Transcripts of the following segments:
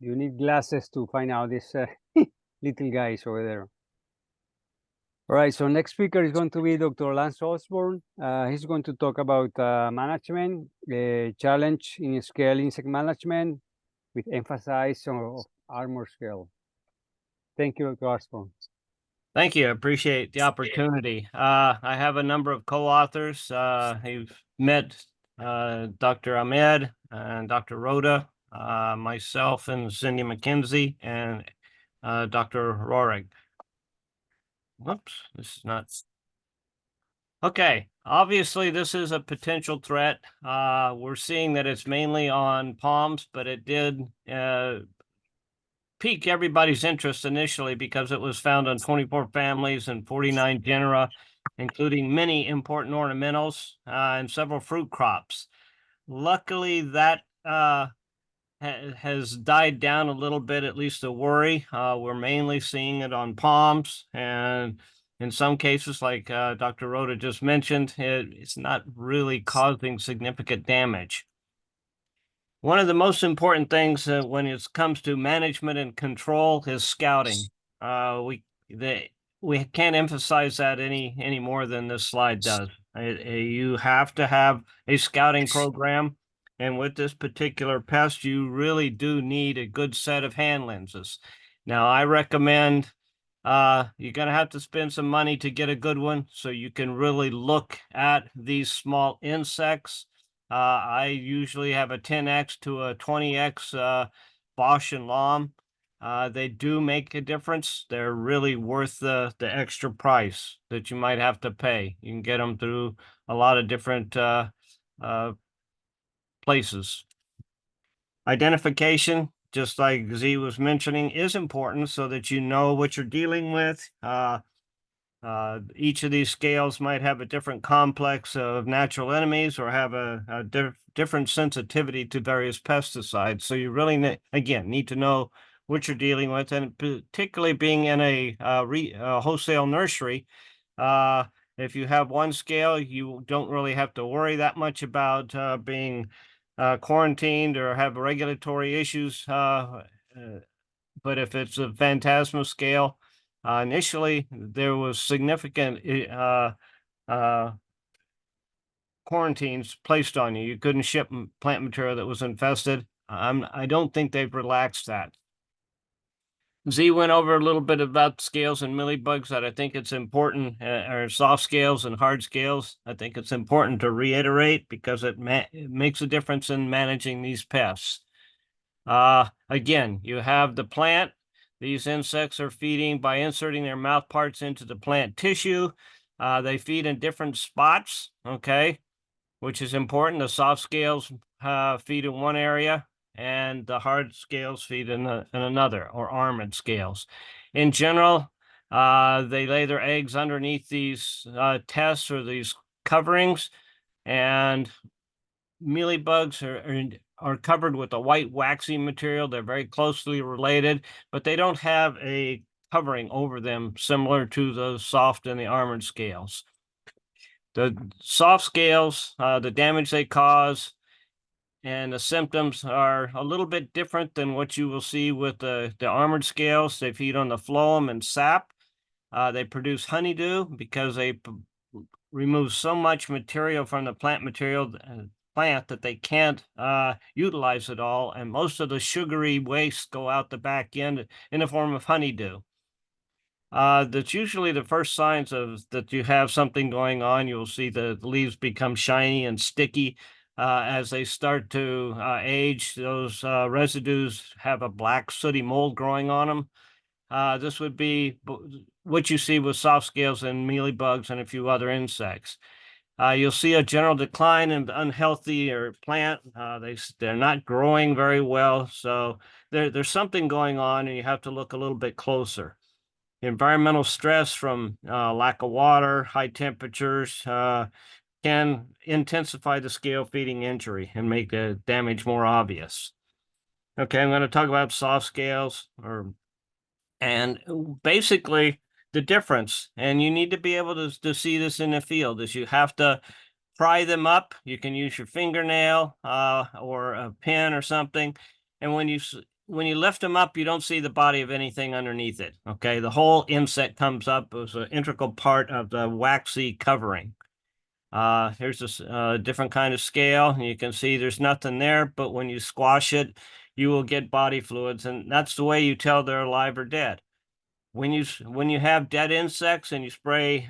You need glasses to find out these little guys over there. All right, so next speaker is going to be Dr. Lance Osborne. He's going to talk about management, challenge in scale insect management with emphasis on armor scale. Thank you, Dr. Osborne. Thank you. I appreciate the opportunity. I have a number of co-authors. You've met Dr. Ahmed and Dr. Rhoda, myself and Cindy McKenzie, and Dr. Rorig. Whoops, this is not. Okay, obviously this is a potential threat. We're seeing that it's mainly on palms, but it did pique everybody's interest initially because it was found on 24 families and 49 genera, including many important ornamentals and several fruit crops. Luckily, that has died down a little bit, at least the worry. We're mainly seeing it on palms, and in some cases, like Dr. Rhoda just mentioned, it's not really causing significant damage. One of the most important things when it comes to management and control is scouting. We can't emphasize that any more than this slide does. You have to have a scouting program, and with this particular pest, you really do need a good set of hand lenses. Now, I recommend you're going to have to spend some money to get a good one, so you can really look at these small insects. I usually have a 10x to a 20x Bosch and Lom. They do make a difference. They're really worth the extra price that you might have to pay. You can get them through a lot of different places. Identification, just like Z was mentioning, is important so that you know what you're dealing with. Each of these scales might have a different complex of natural enemies or have a different sensitivity to various pesticides. So you really, again, need to know what you're dealing with, and particularly being in a wholesale nursery, if you have one scale, you don't really have to worry that much about being quarantined or have regulatory issues. But if it's a Phantasma scale, initially there was significant quarantines placed on you. You couldn't ship plant material that was infested. I don't think they've relaxed that. Z went over a little bit about scales and mealybugs that I think it's important, or soft scales and hard scales. I think it's important to reiterate because it makes a difference in managing these pests. Again, you have the plant. These insects are feeding by inserting their mouth parts into the plant tissue. They feed in different spots, okay, which is important. The soft scales feed in one area, and the hard scales feed in another, or armored scales. In general, they lay their eggs underneath these tests or these coverings, and mealybugs are covered with a white waxy material. They're very closely related, but they don't have a covering over them similar to the soft and the armored scales. The soft scales, the damage they cause, and the symptoms are a little bit different than what you will see with the armored scales. They feed on the phloem and sap. They produce honeydew because they remove so much material from the plant that they can't utilize it all, and most of the sugary waste go out the back end in the form of honeydew. That's usually the first signs of that you have something going on. You'll see the leaves become shiny and sticky. As they start to age, those residues have a black sooty mold growing on them. This would be what you see with soft scales and mealybugs and a few other insects. You'll see a general decline in the unhealthy or plant. They're not growing very well, so there's something going on, and you have to look a little bit closer. Environmental stress from lack of water, high temperatures can intensify the scale feeding injury and make the damage more obvious. Okay, I'm going to talk about soft scales, and basically the difference, and you need to be able to see this in the field, is you have to pry them up. You can use your fingernail or a pen or something, and when you when you lift them up, you don't see the body of anything underneath it. Okay, the whole insect comes up as an integral part of the waxy covering. Here's a different kind of scale. You can see there's nothing there, but when you squash it, you will get body fluids, and that's the way you tell they're alive or dead. When you have dead insects and you spray,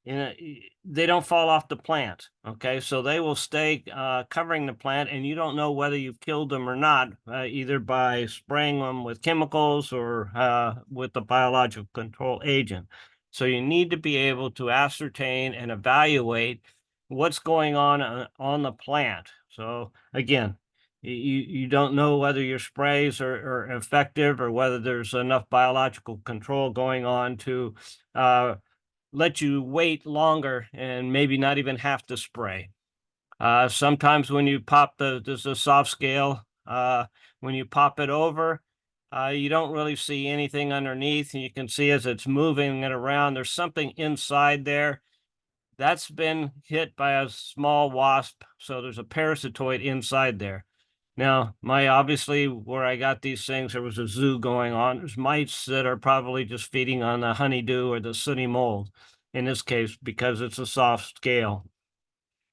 they don't fall off the plant. Okay, so they will stay covering the plant, and you don't know whether you've killed them or not, either by spraying them with chemicals or with the biological control agent. So you need to be able to ascertain and evaluate what's going on the plant. So again, you don't know whether your sprays are effective or whether there's enough biological control going on to let you wait longer and maybe not even have to spray. Sometimes when you pop there's a soft scale, when you pop it over, you don't really see anything underneath, and you can see as it's moving it around, there's something inside there that's been hit by a small wasp. So there's a parasitoid inside there. Now, obviously, where I got these things, there was a zoo going on. There's mites that are probably just feeding on the honeydew or the sooty mold, in this case, because it's a soft scale.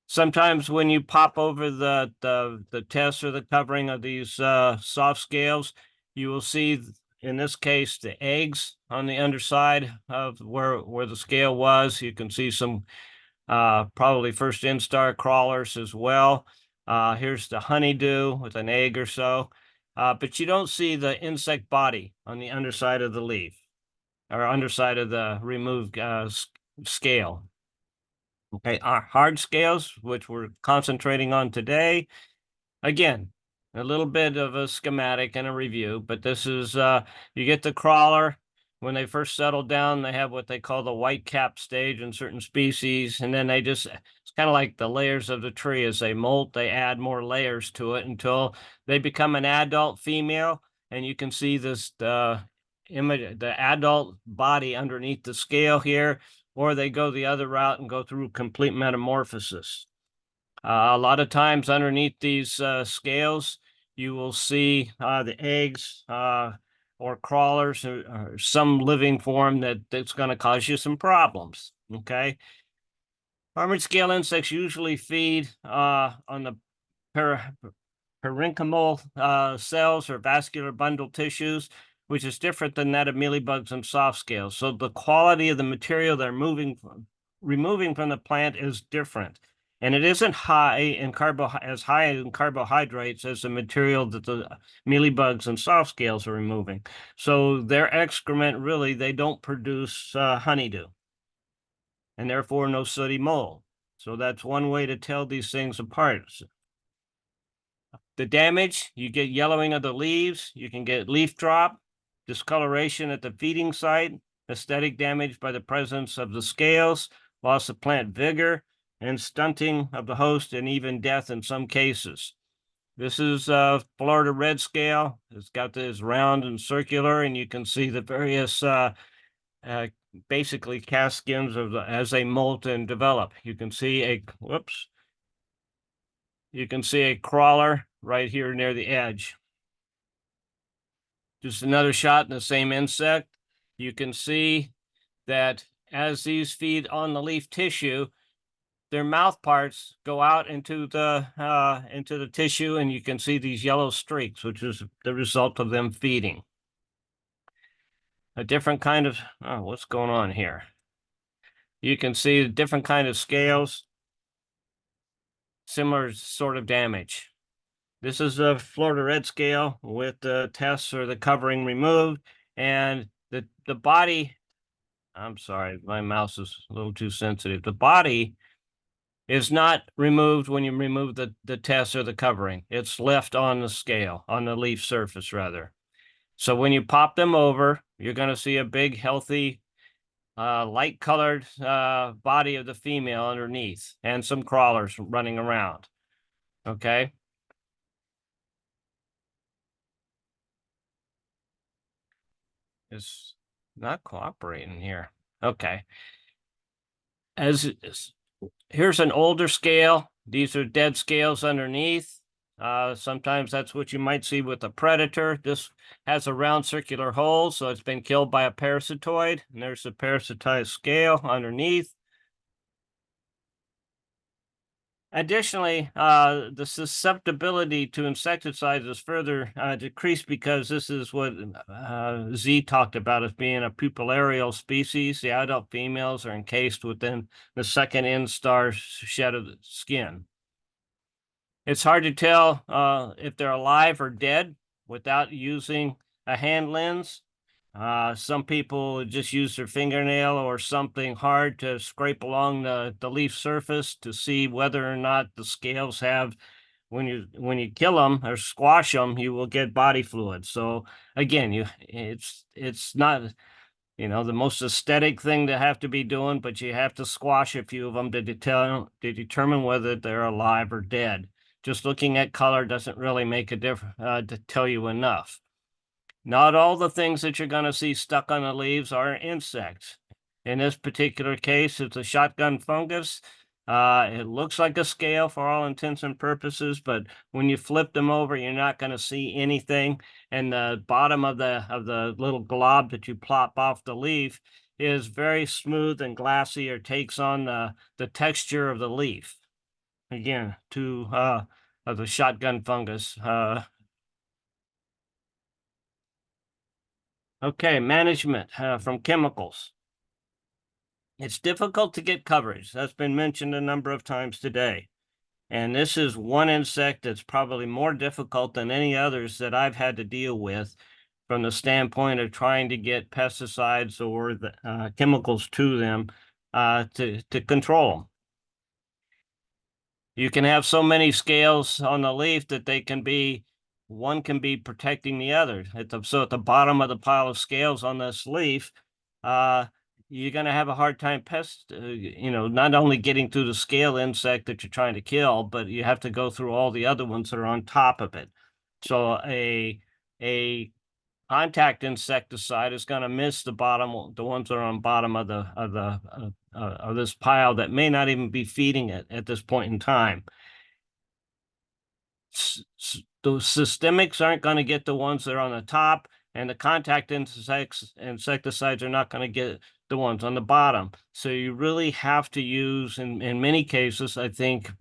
Sometimes when you pop over the test or the covering of these soft scales, you will see, in this case, the eggs on the underside of where the scale was. You can see some probably first instar crawlers as well. Here's the honeydew with an egg or so, but you don't see the insect body on the underside of the leaf or underside of the removed scale. Okay, our hard scales, which we're concentrating on today, again, a little bit of a schematic and a review, but this is, you get the crawler. When they first settle down, they have what they call the white cap stage in certain species. And then it's kind of like the layers of the tree. As they molt, they add more layers to it until they become an adult female. And you can see this image, the adult body underneath the scale here, or they go the other route and go through complete metamorphosis. A lot of times underneath these scales, you will see the eggs or crawlers or some living form that's going to cause you some problems. Okay. Armored scale insects usually feed on the parenchymal cells or vascular bundle tissues, which is different than that of mealybugs and soft scales. So the quality of the material they're removing from the plant is different. And it isn't high in carbohydrates as the material that the mealybugs and soft scales are removing. So their excrement, really, they don't produce honeydew, and therefore no sooty mold. So that's one way to tell these things apart. The damage, you get yellowing of the leaves, you can get leaf drop, discoloration at the feeding site, aesthetic damage by the presence of the scales, loss of plant vigor, and stunting of the host, and even death in some cases. This is Florida red scale. It's got this round and circular, and you can see the various basically cast skins as they molt and develop. You can see a crawler right here near the edge. Just another shot in the same insect. You can see that as these feed on the leaf tissue, their mouth parts go out into the tissue, and you can see these yellow streaks, which is the result of them feeding. A different kind of, what's going on here? You can see a different kind of scales, similar sort of damage. This is a Florida red scale with the tests or the covering removed, and the body, I'm sorry, my mouse is a little too sensitive. The body is not removed when you remove the test or the covering. It's left on the scale, on the leaf surface rather. So when you pop them over, you're going to see a big, healthy, light colored body of the female underneath, and some crawlers running around. Okay. It's not cooperating here. Okay. Here's an older scale. These are dead scales underneath. Sometimes that's what you might see with a predator. This has a round circular hole, so it's been killed by a parasitoid, and there's a parasitized scale underneath. Additionally, the susceptibility to insecticides is further decreased because this is what Z talked about as being a pupillarial species. The adult females are encased within the second instar shed of the skin. It's hard to tell if they're alive or dead without using a hand lens. Some people just use their fingernail or something hard to scrape along the leaf surface to see whether or not the scales have, when you kill them or squash them, you will get body fluid. So again, it's not, the most aesthetic thing to have to be doing, but you have to squash a few of them to determine whether they're alive or dead. Just looking at color doesn't really make a difference to tell you enough. Not all the things that you're going to see stuck on the leaves are insects. In this particular case, it's a shotgun fungus. It looks like a scale for all intents and purposes, but when you flip them over, you're not going to see anything. And the bottom of the little glob that you plop off the leaf is very smooth and glassy, or takes on the texture of the leaf. Again, of the shotgun fungus. Okay, management from chemicals. It's difficult to get coverage. That's been mentioned a number of times today. And this is one insect that's probably more difficult than any others that I've had to deal with from the standpoint of trying to get pesticides or the chemicals to them to control them. You can have so many scales on the leaf that one can be protecting the other. So at the bottom of the pile of scales on this leaf, you're going to have a hard time not only getting through the scale insect that you're trying to kill, but you have to go through all the other ones that are on top of it. So a contact insecticide is going to miss the ones that are on bottom of this pile that may not even be feeding it at this point in time. Those systemics aren't going to get the ones that are on the top, and the contact insecticides are not going to get the ones on the bottom. So you really have to use, in many cases, I think,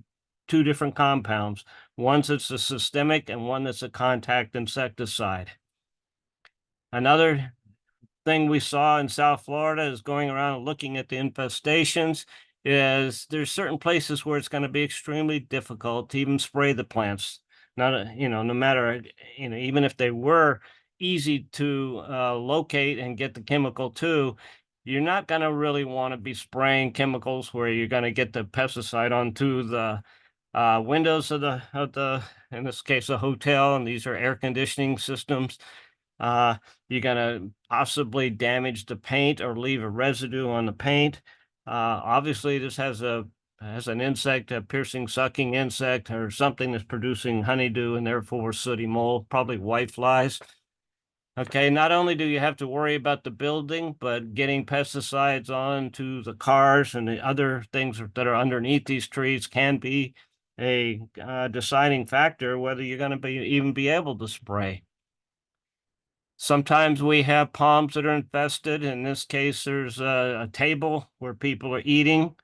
two different compounds. One that's a systemic and one that's a contact insecticide. Another thing we saw in South Florida is going around and looking at the infestations is there's certain places where it's going to be extremely difficult to even spray the plants. No matter, even if they were easy to locate and get the chemical to, you're not going to really want to be spraying chemicals where you're going to get the pesticide onto the windows of the, in this case, a hotel, and these are air conditioning systems. You're going to possibly damage the paint or leave a residue on the paint. Obviously, this has an insect, a piercing, sucking insect, or something that's producing honeydew and therefore sooty mold, probably whiteflies. Okay, not only do you have to worry about the building, but getting pesticides onto the cars and the other things that are underneath these trees can be a deciding factor whether you're going to even be able to spray. Sometimes we have palms that are infested. In this case, there's a table where people are eating.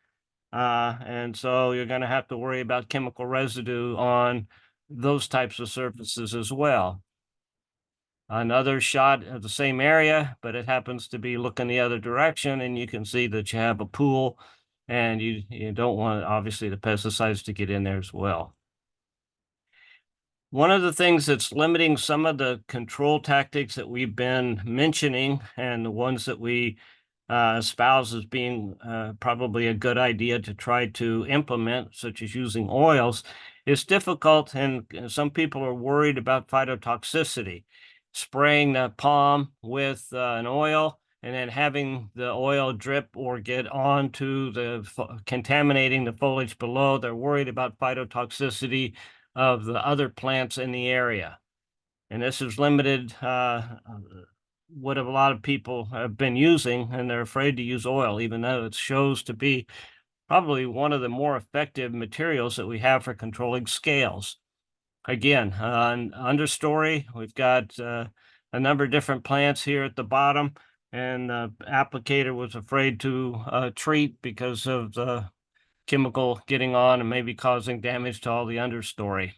And so you're going to have to worry about chemical residue on those types of surfaces as well. Another shot of the same area, but it happens to be looking the other direction, and you can see that you have a pool, and you don't want, obviously, the pesticides to get in there as well. One of the things that's limiting some of the control tactics that we've been mentioning, and the ones that we espouse as being probably a good idea to try to implement, such as using oils, is difficult, and some people are worried about phytotoxicity. Spraying the palm with an oil and then having the oil drip or get onto contaminating the foliage below. They're worried about phytotoxicity of the other plants in the area. And this is limited what a lot of people have been using, and they're afraid to use oil, even though it shows to be probably one of the more effective materials that we have for controlling scales. again, an understory, we've got a number of different plants here at the bottom, and the applicator was afraid to treat because of the chemical getting on and maybe causing damage to all the understory.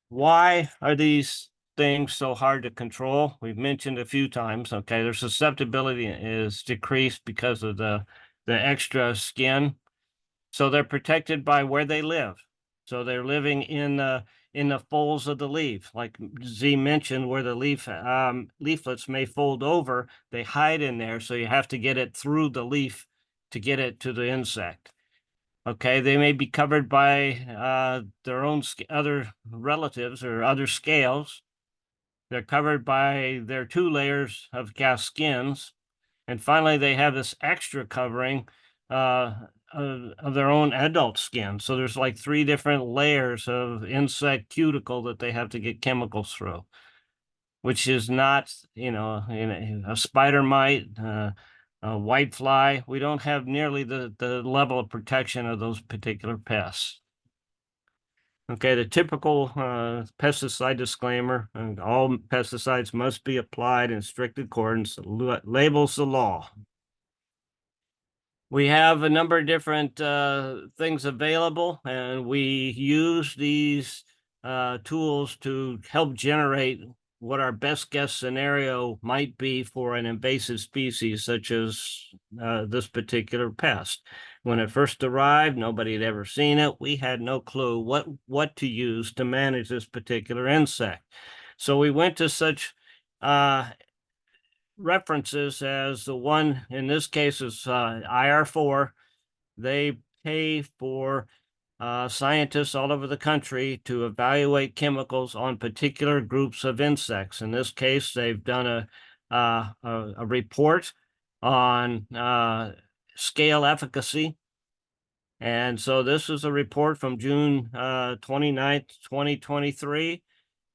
Why are these things so hard to control? We've mentioned a few times, okay, their susceptibility is decreased because of the extra skin. So they're protected by where they live. So they're living in the folds of the leaf, like Z mentioned, where the leaflets may fold over. They hide in there, so you have to get it through the leaf to get it to the insect. Okay, they may be covered by their own other relatives or other scales. They're covered by their 2 layers of cast skins. And finally, they have this extra covering of their own adult skin. So there's like 3 different layers of insect cuticle that they have to get chemicals through, which is not, a spider mite, a white fly. We don't have nearly the level of protection of those particular pests. Okay, the typical pesticide disclaimer, all pesticides must be applied in strict accordance, labels the law. We have a number of different things available, and we use these tools to help generate what our best guess scenario might be for an invasive species such as this particular pest. When it first arrived, nobody had ever seen it. We had no clue what to use to manage this particular insect. So we went to such references as the one in this case is IR4. They pay for scientists all over the country to evaluate chemicals on particular groups of insects. In this case, they've done a report on scale efficacy. And so this is a report from June 29th, 2023.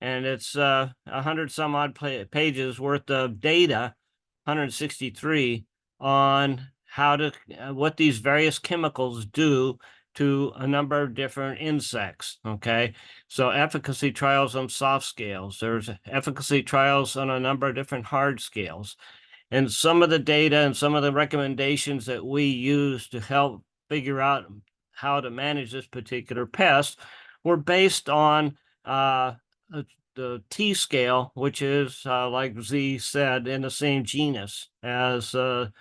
And it's 100 some odd pages worth of data, 163, on how to what these various chemicals do to a number of different insects. Okay, so efficacy trials on soft scales. There's efficacy trials on a number of different hard scales. And some of the data and some of the recommendations that we use to help figure out how to manage this particular pest were based on the T scale, which is, like Z said, in the same genus as the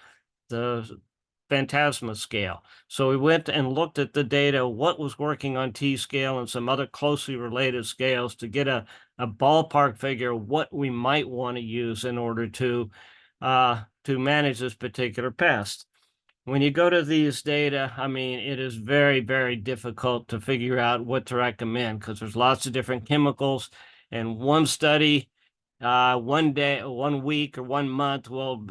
Phantasma scale. So we went and looked at the data, what was working on T scale and some other closely related scales to get a ballpark figure of what we might want to use in order to manage this particular pest. When you go to these data, I mean, it is very, very difficult to figure out what to recommend because there's lots of different chemicals. And one study, 1 day, 1 week, or 1 month will,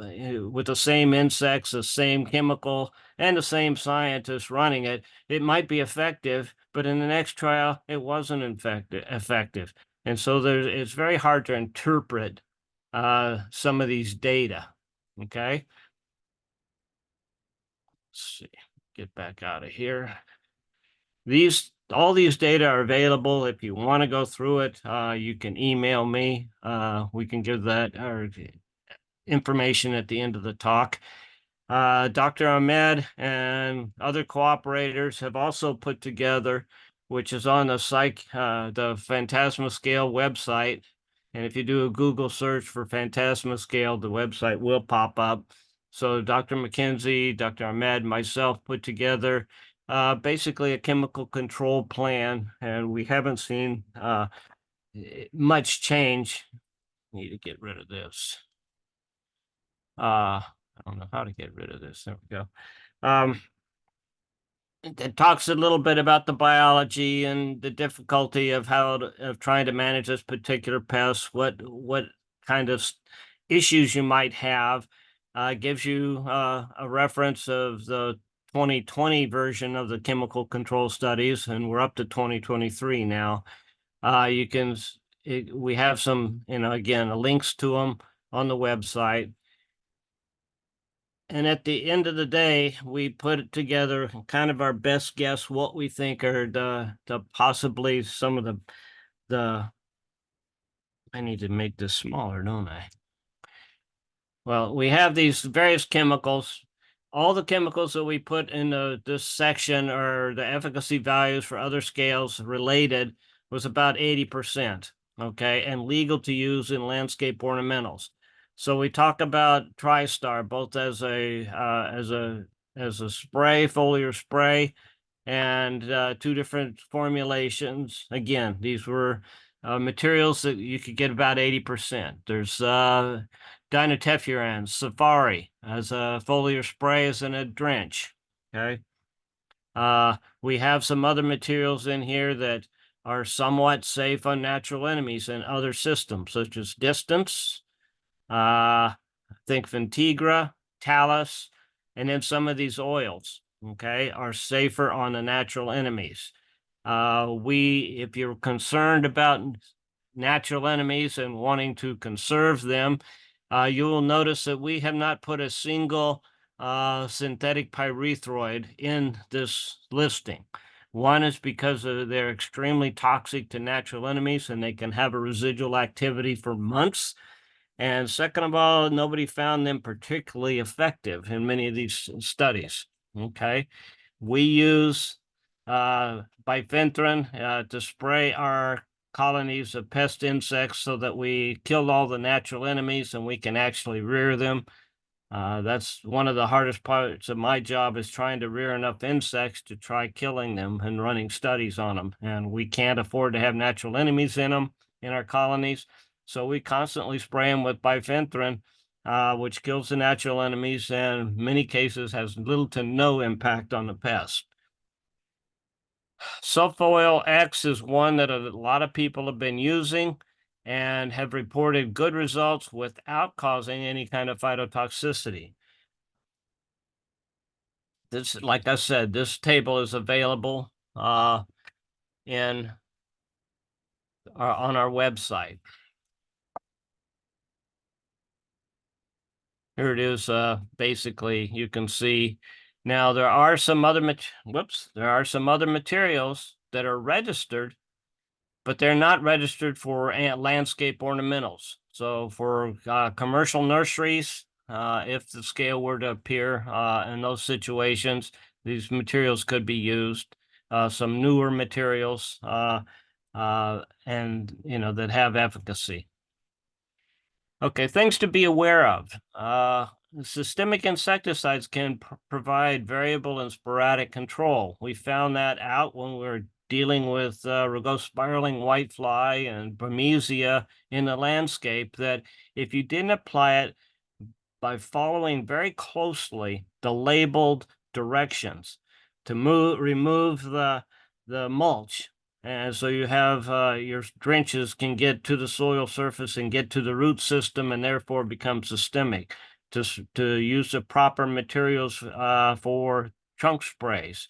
with the same insects, the same chemical, and the same scientists running it, it might be effective, but in the next trial, it wasn't effective. And so it's very hard to interpret some of these data, okay? Let's see, get back out of here. All these data are available. If you want to go through it, you can email me. We can give that information at the end of the talk. Dr. Ahmed and other cooperators have also put together, which is on the Phantasma Scale website. And if you do a Google search for Phantasma Scale, the website will pop up. So Dr. McKenzie, Dr. Ahmed, myself put together basically a chemical control plan, and we haven't seen much change. Need to get rid of this. I don't know how to get rid of this. There we go. It talks a little bit about the biology and the difficulty of of trying to manage this particular pest, what kind of issues you might have. Gives you a reference of the 2020 version of the chemical control studies, and we're up to 2023 now. We have some, again, links to them on the website. And at the end of the day, we put together kind of our best guess what we think are the possibly some of the I need to make this smaller, don't I? Well, we have these various chemicals. All the chemicals that we put in this section are the efficacy values for other scales related was about 80%, okay, and legal to use in landscape ornamentals. So we talk about TriStar both as a spray, foliar spray, and two different formulations. Again, these were materials that you could get about 80%. There's Dinotefuran, Safari as a foliar spray as in a drench. Okay. We have some other materials in here that are somewhat safe on natural enemies in other systems, such as Distance, I think Ventigra, Talus, and then some of these oils, okay, are safer on the natural enemies. If you're concerned about natural enemies and wanting to conserve them, you will notice that we have not put a single synthetic pyrethroid in this listing. One is because they're extremely toxic to natural enemies and they can have a residual activity for months. And second of all, nobody found them particularly effective in many of these studies. Okay. We use bifenthrin to spray our colonies of pest insects so that we kill all the natural enemies and we can actually rear them. That's one of the hardest parts of my job is trying to rear enough insects to try killing them and running studies on them. And we can't afford to have natural enemies in them in our colonies. So we constantly spray them with bifenthrin, which kills the natural enemies and in many cases has little to no impact on the pests. Sulfoil X is one that a lot of people have been using and have reported good results without causing any kind of phytotoxicity. This, like I said, this table is available on our website. Here it is. Basically, you can see now there are some other materials that are registered, but they're not registered for landscape ornamentals. So for commercial nurseries, if the scale were to appear in those situations, these materials could be used. Some newer materials and that have efficacy. Okay, things to be aware of. Systemic insecticides can provide variable and sporadic control. We found that out when we were dealing with rugose spiraling whitefly and Burmesia in the landscape, that if you didn't apply it by following very closely the labeled directions to remove the mulch, and so you have your drenches can get to the soil surface and get to the root system and therefore become systemic. To use the proper materials for trunk sprays.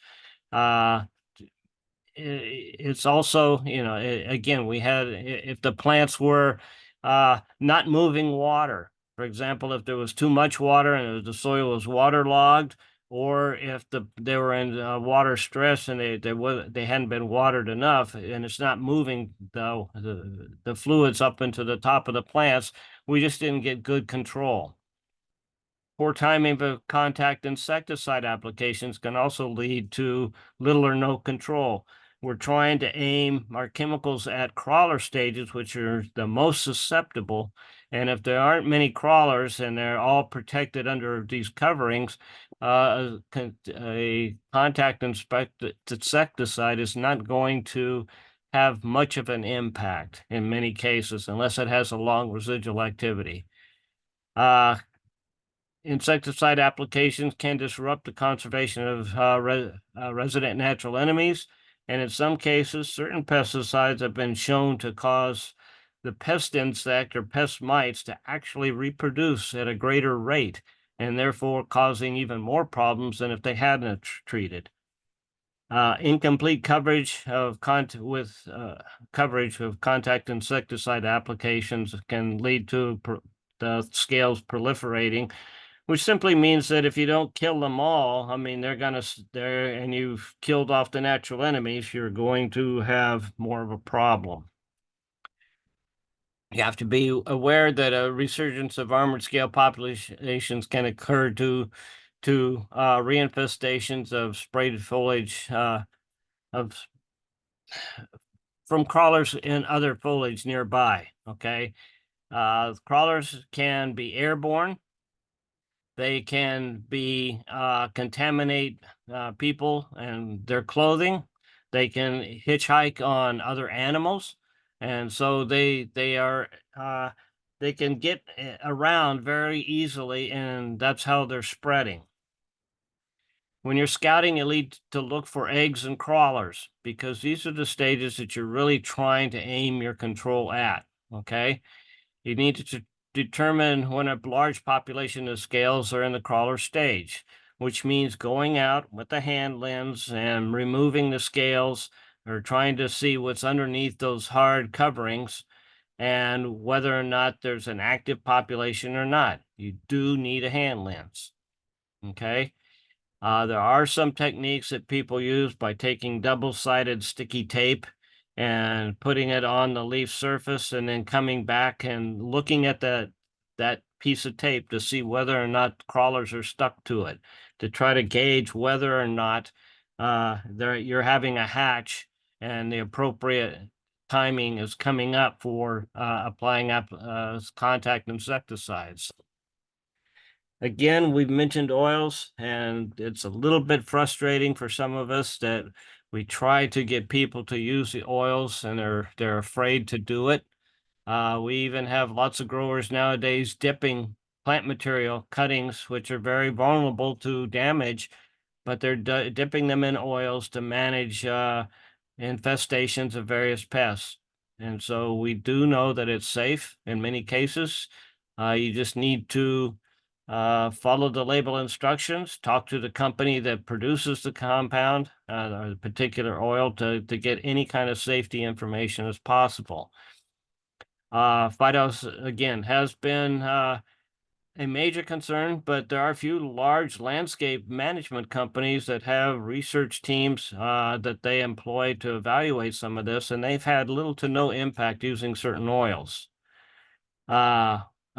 It's also, again, we had, if the plants were not moving water, for example, if there was too much water and the soil was waterlogged, or if they were in water stress and they hadn't been watered enough and it's not moving the fluids up into the top of the plants, we just didn't get good control. Poor timing of contact insecticide applications can also lead to little or no control. We're trying to aim our chemicals at crawler stages, which are the most susceptible. And if there aren't many crawlers and they're all protected under these coverings, a contact insecticide is not going to have much of an impact in many cases, unless it has a long residual activity. Insecticide applications can disrupt the conservation of resident natural enemies, and in some cases, certain pesticides have been shown to cause the pest insect or pest mites to actually reproduce at a greater rate, and therefore causing even more problems than if they hadn't treated. Incomplete coverage of contact insecticide applications can lead to the scales proliferating, which simply means that if you don't kill them all, I mean, and you've killed off the natural enemies, you're going to have more of a problem. You have to be aware that a resurgence of armored scale populations can occur to reinfestations of sprayed foliage from crawlers and other foliage nearby. Okay, crawlers can be airborne. They can be contaminate people and their clothing. They can hitchhike on other animals, and so they can get around very easily, and that's how they're spreading. When you're scouting, you need to look for eggs and crawlers because these are the stages that you're really trying to aim your control at. Okay, you need to determine when a large population of scales are in the crawler stage, which means going out with the hand lens and removing the scales or trying to see what's underneath those hard coverings and whether or not there's an active population or not. You do need a hand lens. Okay. There are some techniques that people use by taking double-sided sticky tape and putting it on the leaf surface and then coming back and looking at that piece of tape to see whether or not crawlers are stuck to it, to try to gauge whether or not you're having a hatch and the appropriate timing is coming up for applying contact insecticides. Again, we've mentioned oils, and it's a little bit frustrating for some of us that we try to get people to use the oils and they're afraid to do it. We even have lots of growers nowadays dipping plant material cuttings, which are very vulnerable to damage, but they're dipping them in oils to manage infestations of various pests. And so we do know that it's safe in many cases. You just need to follow the label instructions, talk to the company that produces the compound or the particular oil to get any kind of safety information as possible. Phytos, again, has been a major concern, but there are a few large landscape management companies that have research teams that they employ to evaluate some of this, and they've had little to no impact using certain oils.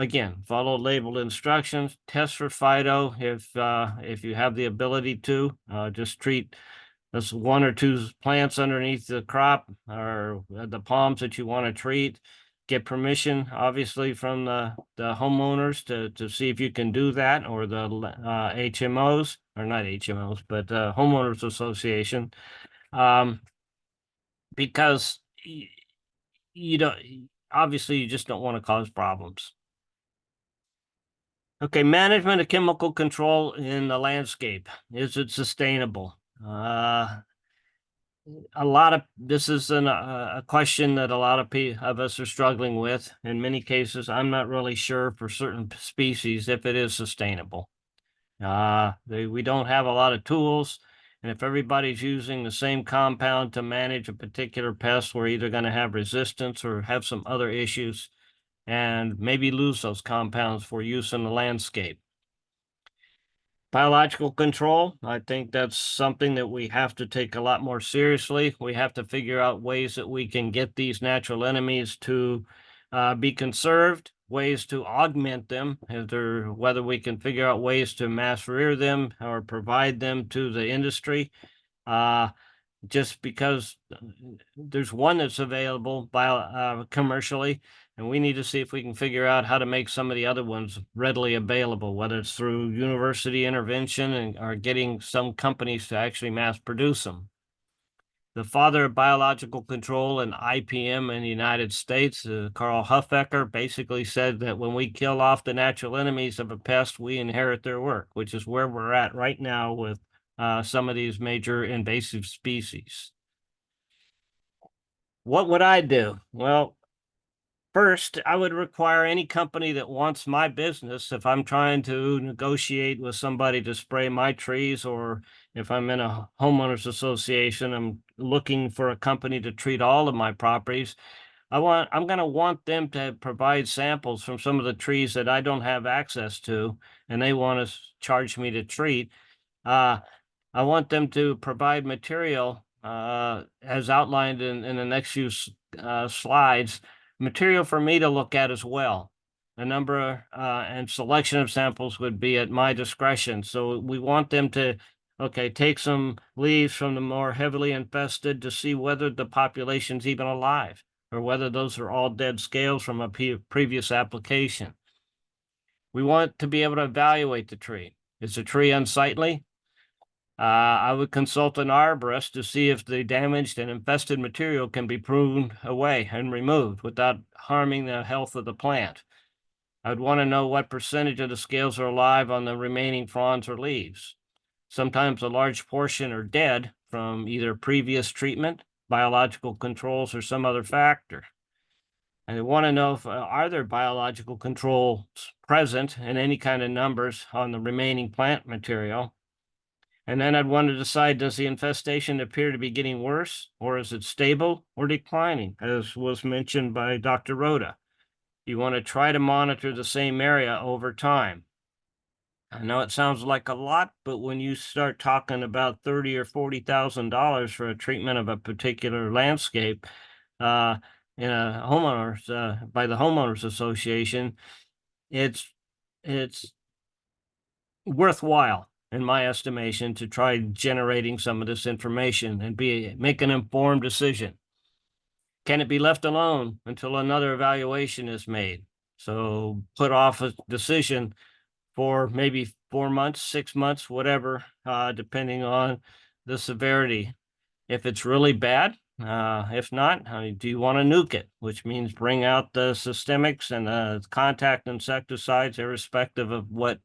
Again, follow labeled instructions, test for phyto if you have the ability to. Just treat this one or two plants underneath the crop or the palms that you want to treat. Get permission, obviously, from the homeowners to see if you can do that, or the HMOs, or not HMOs, but homeowners association, because you don't, obviously, you just don't want to cause problems. Okay, management of chemical control in the landscape. Is it sustainable? This is a question that a lot of us are struggling with. In many cases, I'm not really sure for certain species if it is sustainable. We don't have a lot of tools, and if everybody's using the same compound to manage a particular pest, we're either going to have resistance or have some other issues and maybe lose those compounds for use in the landscape. Biological control, I think that's something that we have to take a lot more seriously. We have to figure out ways that we can get these natural enemies to be conserved, ways to augment them, whether we can figure out ways to mass rear them or provide them to the industry. Just because there's one that's available commercially, and we need to see if we can figure out how to make some of the other ones readily available, whether it's through university intervention or getting some companies to actually mass produce them. The father of biological control and IPM in the United States, Carl Huffaker, basically said that when we kill off the natural enemies of a pest, we inherit their work, which is where we're at right now with some of these major invasive species. What would I do? Well, first, I would require any company that wants my business, if I'm trying to negotiate with somebody to spray my trees, or if I'm in a homeowners association, I'm looking for a company to treat all of my properties. I'm going to want them to provide samples from some of the trees that I don't have access to, and they want to charge me to treat. I want them to provide material, as outlined in the next few slides, material for me to look at as well. The number and selection of samples would be at my discretion. So we want them to, okay, take some leaves from the more heavily infested to see whether the population's even alive, or whether those are all dead scales from a previous application. We want to be able to evaluate the tree. Is the tree unsightly? I would consult an arborist to see if the damaged and infested material can be pruned away and removed without harming the health of the plant. I would want to know what percentage of the scales are alive on the remaining fronds or leaves. Sometimes a large portion are dead from either previous treatment, biological controls, or some other factor. And I want to know if are there biological controls present in any kind of numbers on the remaining plant material. And then I'd want to decide, does the infestation appear to be getting worse, or is it stable or declining, as was mentioned by Dr. Rhoda? You want to try to monitor the same area over time. I know it sounds like a lot, but when you start talking about $30,000 or $40,000 for a treatment of a particular landscape, in a homeowners by the homeowners association, it's worthwhile, in my estimation, to try generating some of this information and make an informed decision. Can it be left alone until another evaluation is made? So put off a decision for maybe 4 months, 6 months, whatever, depending on the severity. If it's really bad, if not, do you want to nuke it? Which means bring out the systemics and the contact insecticides, irrespective of what,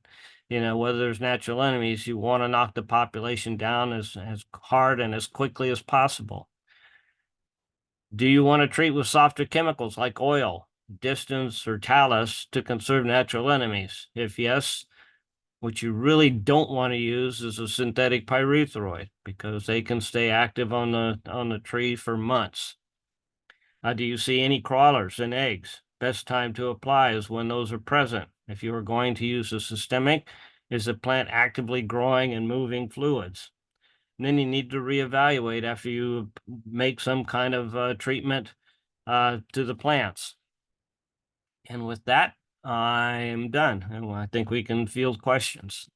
whether there's natural enemies. You want to knock the population down as hard and as quickly as possible. Do you want to treat with softer chemicals like oil, distance, or talus to conserve natural enemies? If yes, what you really don't want to use is a synthetic pyrethroid, because they can stay active on the tree for months. Do you see any crawlers and eggs? Best time to apply is when those are present. If you are going to use a systemic, is the plant actively growing and moving fluids? And then you need to reevaluate after you make some kind of treatment to the plants. And with that, I'm done, and I think we can field questions.